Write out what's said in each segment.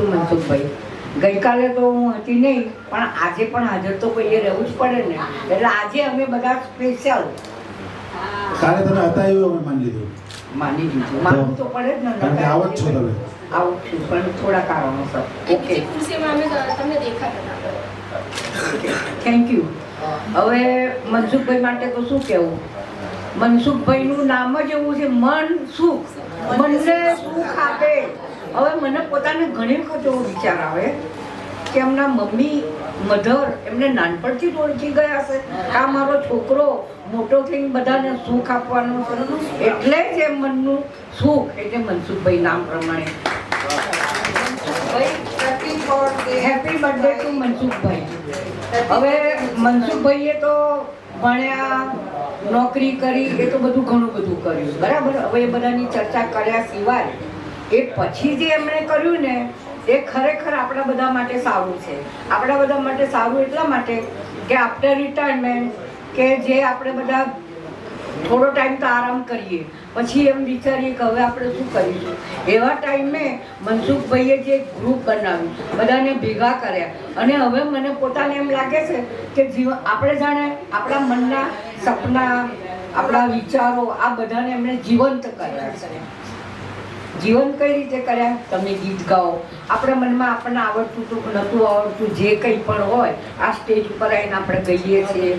Two Mansukhbhai. ગઈકાલે તો હું હતી નહીં, પણ આજે પણ હાજર તો કોઈએ રહેવું જ પડે ને, એટલે આજે અમે બધા સ્પેશિયલ. કાલે તમે હતા એવું અમે માની લીધું. માની લીધું, માનવું તો પડે જ ને. કારણ કે આવો જ છો તમે. આવું છું, પણ થોડા કારણોસર. Okay, thank you. હવે મનસુખભાઈ માટે તો શું કહેવું? મનસુખભાઈનું નામ જ એવું છે, મન સુખ, મનને સુખ આપે. હવે મને પોતાને ઘણી વખત એવો વિચાર આવે કે એમના મમ્મી મધર એમને નાનપણથી જ ઓળખી ગયા હશે કે આ મારો છોકરો મોટો થઈને બધાને સુખ આપવાનો છે, એટલે જ એ મનનું સુખ એટલે મનસુખભાઈ નામ પ્રમાણે. Happy birthday to Mansukhbhai. હવે મનસુખભાઈએ તો ભણ્યા, નોકરી કરી, એ તો બધું ઘણું બધું કર્યું, બરાબર. હવે એ બધાની ચર્ચા કર્યા સિવાય એ પછી જે એમણે કર્યું ને એ ખરેખર આપણા બધા માટે સારું છે. આપણા બધા માટે સારું એટલા માટે કે આફ્ટર રિટાયરમેન્ટ કે જે આપણે બધા થોડો ટાઈમ તો આરામ કરીએ, પછી એમ વિચારીએ કે હવે આપણે શું કરીશું. એવા ટાઈમે મનસુખભાઈએ જે ગ્રુપ બનાવ્યું, બધાને ભેગા કર્યા, અને હવે મને પોતાને એમ લાગે છે કે જીવન આપણે જાણે આપણા મનના સપના, આપણા વિચારો આ બધાને એમણે જીવંત કર્યા છે. જીવન કઈ રીતે કર્યા? તમે ગીત ગાઓ, આપણા મનમાં આપણને આવડતું તો નહોતું આવડતું, જે કંઈ પણ હોય આ સ્ટેજ ઉપર આવીને આપણે ગઈએ છીએ,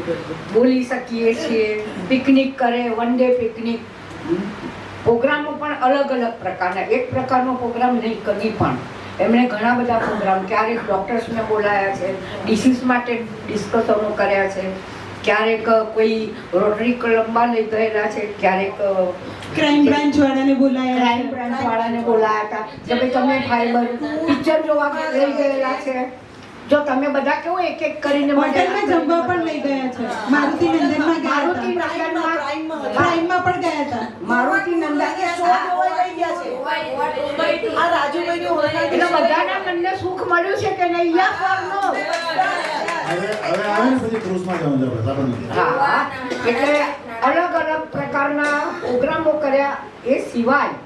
બોલી શકીએ છીએ. પિકનિક કરે, વન ડે પિકનિક, પ્રોગ્રામો પણ અલગ અલગ પ્રકારના, એક પ્રકારનો પ્રોગ્રામ નહીં કદી પણ. એમણે ઘણા બધા પ્રોગ્રામ, ક્યારેક ડૉક્ટર્સને બોલાયા છે, ડિસીઝ માટે ડિસ્કશનો કર્યા છે, ક્યારેક કોઈ રોટરી ક્લબમાં લઈ ગયેલા છે, ક્યારેક ક્રાઇમ બ્રાન્ચ વાળાને બોલાયા, ક્રાઇમ બ્રાન્ચ વાળાને બોલાયા હતા કે ભાઈ તમે ફાઈબર પિક્ચર જોવા લઈ ગયેલા છે. જો તમે બધા કેવું એક એક કરીને હોટલમાં જમવા પણ લઈ ગયા છે. મારુતિ નંદનમાં ગયા મારુતિ હતા, નંદનમાં ક્રાઇમમાં પણ ગયા હતા. મારુતિ નંદન આ રાજુભાઈની ઓળખાણ એટલે બધાના મનને સુખ મળ્યું છે કે નહીં? યા ફોરનો? હવે આવે ને પછી ક્રૂઝમાં જવાનું છે આપણે. હા, એટલે અલગ અલગ પ્રકારના પ્રોગ્રામો કર્યા. એ સિવાય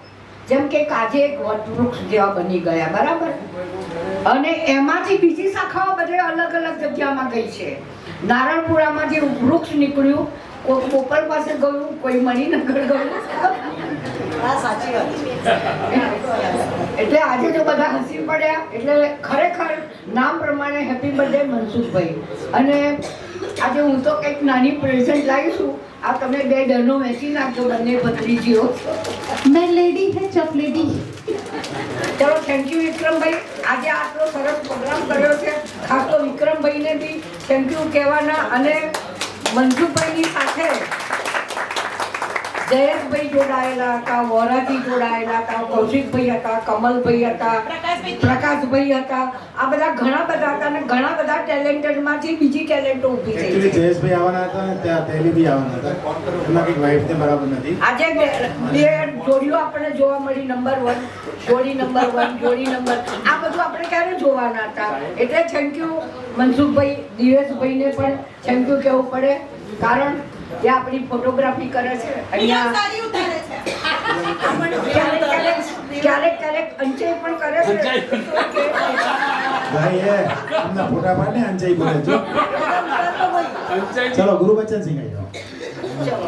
જેમ કે આજે એક વટવૃક્ષ જેવા બની ગયા, બરાબર, અને એમાંથી બીજી શાખાઓ બધે અલગ અલગ જગ્યામાં ગઈ છે. નારણપુરામાં જે વૃક્ષ નીકળ્યું, કોઈ કોપર પાસે ગયું, કોઈ મણિનગર ગયું. આ સાચી વાત છે. એટલે આજે જો બધા હસી પડ્યા, એટલે ખરેખર નામ પ્રમાણે હેપી બર્થડે મનસુખભાઈ. અને આજે હું તો કંઈક નાની પ્રેઝન્ટ લાવી છું, આ તમે બે ડરનો વેચી નાખજો, બંને ભત્રીજીઓ. મેં લેડી હે ચોકલેટી. ચલો, થેન્ક યુ વિક્રમભાઈ. આજે આટલો સરસ પ્રોગ્રામ કર્યો છે. ખાસ તો વિક્રમભાઈને બી થેન્ક યુ કહેવાના, અને મનસુખભાઈની સાથે જયેશભાઈ જોડાયેલા હતા, વોરાજી જોડાયેલા હતા, કૌશિકભાઈ હતા, કમલભાઈ હતા, પ્રકાશભાઈ હતા. આ બધા ઘણા બધા હતા, અને ઘણા બધા ટેલેન્ટેડમાંથી બીજી ટેલેન્ટો ઊભી થઈ એકચ્યુઅલી છે. જયેશભાઈ આવવાના હતા ને ત્યાં તેલી બી આવવાના હતા, એમાં કંઈક વાઇફ ને બરાબર નથી. આજે બે જોડીઓ આપણને જોવા મળી, નંબર 1, જોડી નંબર 1, જોડી નંબર, આ બધું આપણે ક્યારે જોવાના હતા. એટલે થેન્ક યુ મનસુખભાઈ. દિવેશભાઈને પણ થેન્ક યુ કહેવું પડે, કારણ એ આપણી ફોટોગ્રાફી કરે છે અહીંયા. ક્યારેક ક્યારેક અંચય પણ કરે છે. ભાઈ એ એમના ફોટા પાડને અંજાઈ બોલે છો. ચલો ગુરુ બચ્ચન સિંહ આવી જાઓ. ચલો.